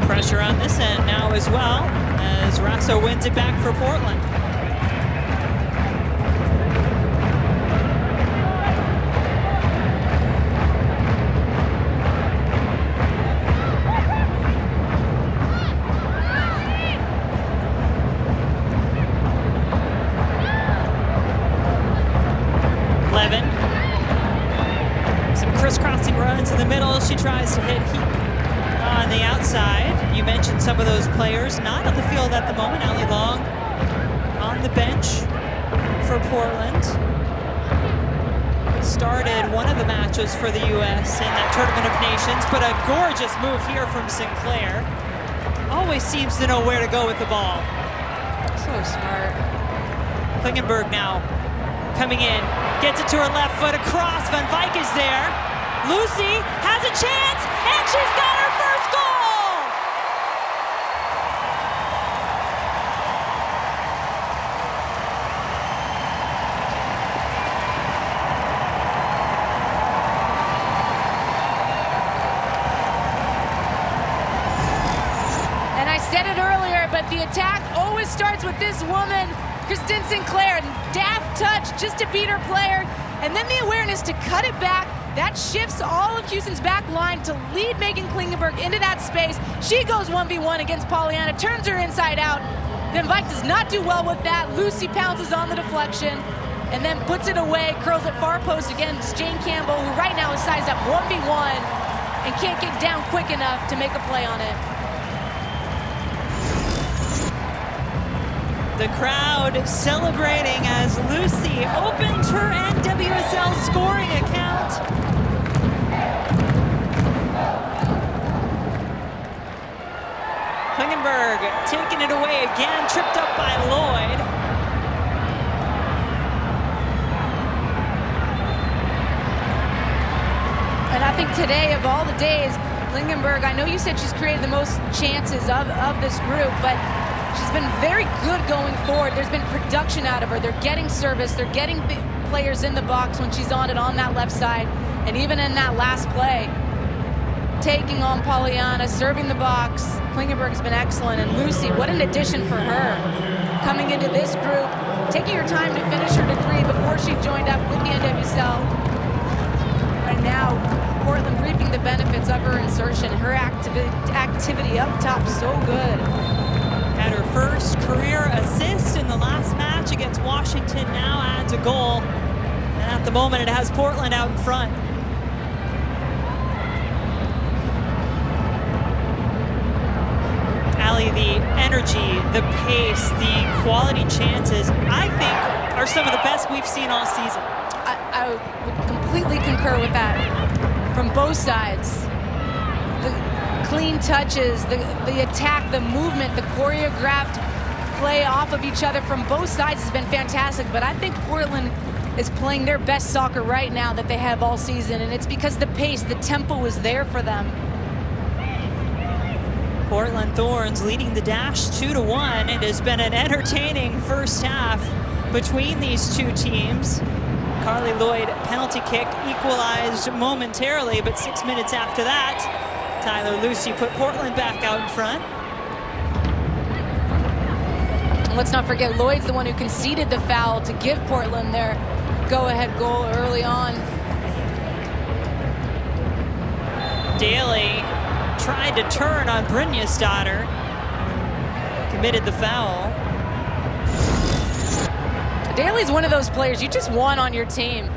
Pressure on this end now as well, as Rasso wins it back for Portland. Levin. Some crisscrossing runs in the middle. She tries to hit Heap on the outside. You mentioned some of those players not on the field at the moment. Ali Long on the bench for Portland. Started one of the matches for the U.S. in that Tournament of Nations, but a gorgeous move here from Sinclair. Always seems to know where to go with the ball. So smart. Klingenberg now coming in, gets it to her left foot across. Van Wyk is there. Lucy has a chance, and she's got her first goal! And I said it earlier, but but the attack always starts with this woman, Kristen Sinclair. Daft touch just to beat her player, and then the awareness to cut it back. That shifts all of Houston's back line to lead Megan Klingenberg into that space. She goes 1v1 against Pollyanna, turns her inside out. Then Vike does not do well with that. Lucy pounces on the deflection and then puts it away, curls it far post against Jane Campbell, who right now is sized up 1v1 and can't get down quick enough to make a play on it. The crowd celebrating as Lucy opened her NWSL scoring account. Klingenberg taking it away again, tripped up by Lloyd. And I think today, of all the days, Klingenberg, I know you said she's created the most chances of this group, but she's been very good going forward. There's been production out of her. They're getting service. They're getting players in the box when she's on it on that left side. And even in that last play, taking on Pollyanna, serving the box, Klingenberg has been excellent. And Lucy, what an addition for her. Coming into this group, taking her time to finish her to 3 before she joined up with the NWSL. And now, Portland reaping the benefits of her insertion. Her activity up top, so good. Had her first career assist in the last match against Washington, now adds a goal. And at the moment, it has Portland out in front. Allie, the energy, the pace, the quality chances, I think are some of the best we've seen all season. I would completely concur with that from both sides. The clean touches, the attack, the movement, the choreographed play off of each other from both sides has been fantastic, but I think Portland is playing their best soccer right now that they have all season, and it's because the pace, the tempo is there for them. Portland Thorns leading the Dash 2-1. It has been an entertaining first half between these two teams. Carly Lloyd penalty kick equalized momentarily, but 6 minutes after that, Tyler Lucy put Portland back out in front. Let's not forget Lloyd's the one who conceded the foul to give Portland their go-ahead goal early on. Daly tried to turn on Brynja's daughter, committed the foul. Daly's one of those players you just want on your team.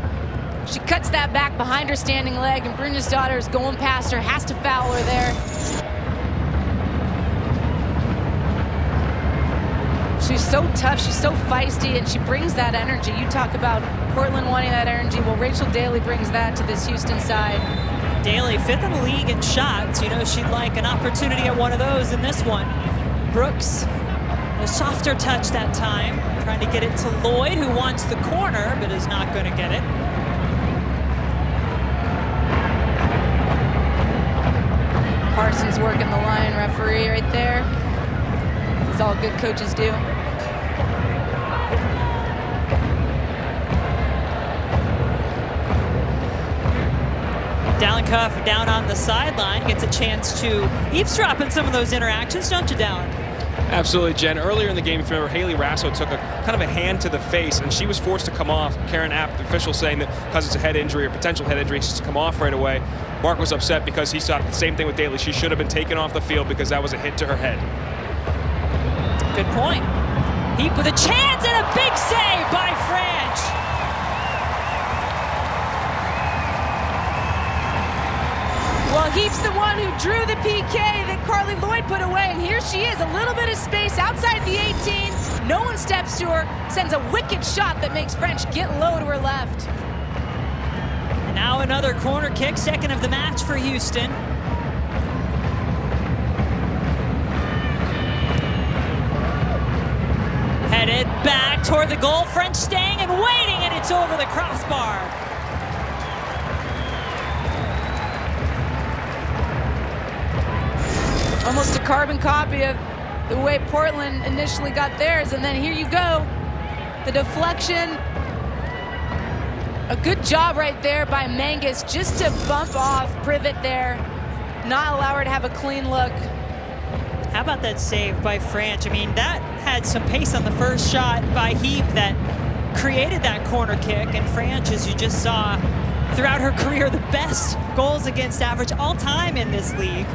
She cuts that back behind her standing leg, and Brynja's daughter is going past her, has to foul her there. She's so tough, she's so feisty, and she brings that energy. You talk about Portland wanting that energy. Well, Rachel Daly brings that to this Houston side. Daly, 5th in the league in shots. You know, she'd like an opportunity at one of those in this one. Brooks, a softer touch that time, trying to get it to Lloyd, who wants the corner, but is not going to get it. Parsons working the line, referee right there. As all good coaches do. Dallencuff down on the sideline, gets a chance to eavesdrop in some of those interactions, don't you, Dallin? Absolutely, Jen. Earlier in the game, if you remember, Haley Rasso took a kind of a hand to the face, and she was forced to come off. Karen App, the official, saying that because it's a head injury or potential head injury, she's to come off right away. Mark was upset because he thought the same thing with Daly. She should have been taken off the field because that was a hit to her head. Good point. Heap with a chance and a big save by French. Well, Heap's the one who drew the PK that Carly Lloyd put away, and here she is, a little bit of space outside the 18. No one steps to her, sends a wicked shot that makes French get low to her left. And now another corner kick, second of the match for Houston. Headed back toward the goal, French staying and waiting, and it's over the crossbar. Almost a carbon copy of the way Portland initially got theirs, and then here you go. The deflection. A good job right there by Mangus just to bump off Privet there. Not allow her to have a clean look. How about that save by Franch? I mean, that had some pace on the first shot by Heap that created that corner kick. And Franch, as you just saw, throughout her career, the best goals against average all time in this league.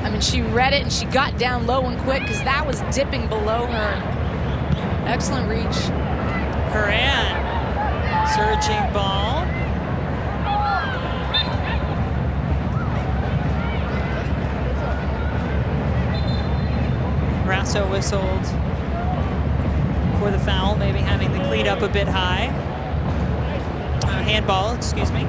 I mean, she read it and she got down low and quick because that was dipping below her. Excellent reach. Horan, surging ball. Rasso whistled for the foul, maybe having the cleat up a bit high. Handball, excuse me.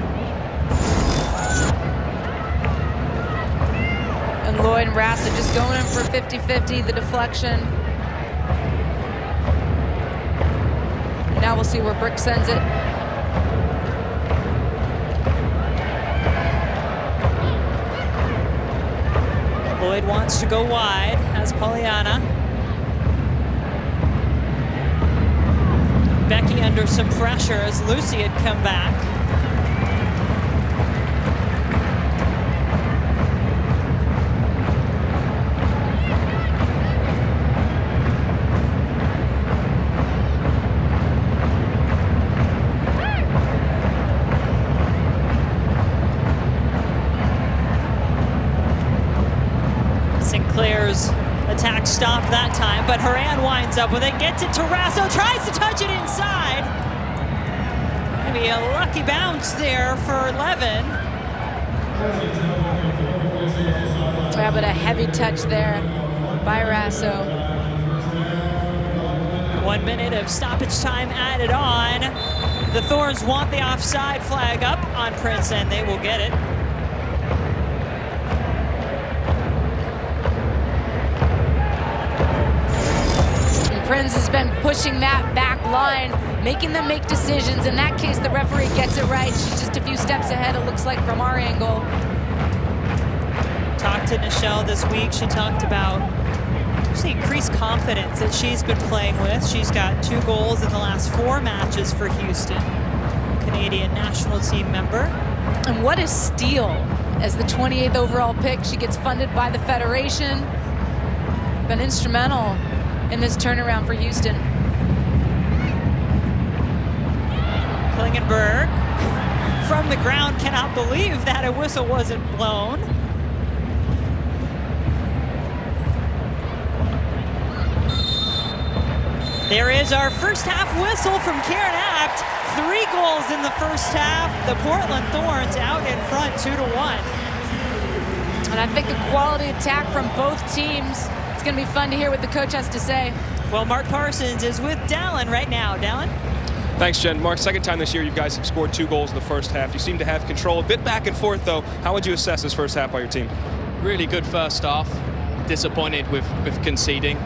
And Lloyd and Rasso just going in for 50-50, the deflection. Now we'll see where Brick sends it. Lloyd wants to go wide, as Pollyanna. Becky under some pressure as Lucy had come back. Sinclair's attack stopped that time, but Horan winds up with it, gets it to Rasso, tries to touch it inside. Maybe a lucky bounce there for Levin. Yeah, but a heavy touch there by Rasso. 1 minute of stoppage time added on. The Thorns want the offside flag up on Prince, and they will get it. Prinz has been pushing that back line, making them make decisions. In that case, the referee gets it right. She's just a few steps ahead, it looks like, from our angle. Talked to Nichelle this week. She talked about the increased confidence that she's been playing with. She's got 2 goals in the last 4 matches for Houston. Canadian national team member. And what a steal. As the 28th overall pick, she gets funded by the Federation. Been instrumental in this turnaround for Houston. Klingenberg from the ground cannot believe that a whistle wasn't blown. There is our first half whistle from Karen Abt. 3 goals in the first half. The Portland Thorns out in front 2-1. And I think a quality attack from both teams. It's going to be fun to hear what the coach has to say. Well, Mark Parsons is with Dallin right now. Dallin? Thanks, Jen. Mark, second time this year you guys have scored 2 goals in the first half. You seem to have control. A bit back and forth, though. How would you assess this first half by your team? Really good first half. Disappointed with conceding.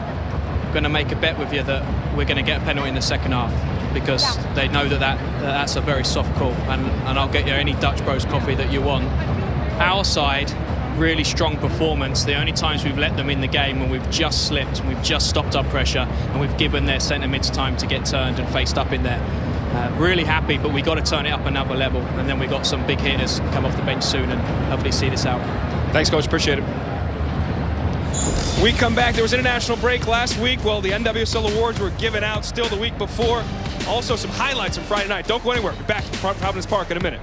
Going to make a bet with you that we're going to get a penalty in the second half because they know that's a very soft call, and I'll get you any Dutch Bros coffee that you want. Our side, really strong performance. The only times we've let them in the game when we've just slipped and we've just stopped up pressure and we've given their centre mids time to get turned and faced up in there. Really happy, but we got to turn it up another level, and then we got some big hitters come off the bench soon and hopefully see this out. Thanks, Coach. Appreciate it. We come back. There was international break last week. Well, the NWSL awards were given out still the week before. Also, some highlights from Friday night. Don't go anywhere. We're back to Providence Park in a minute.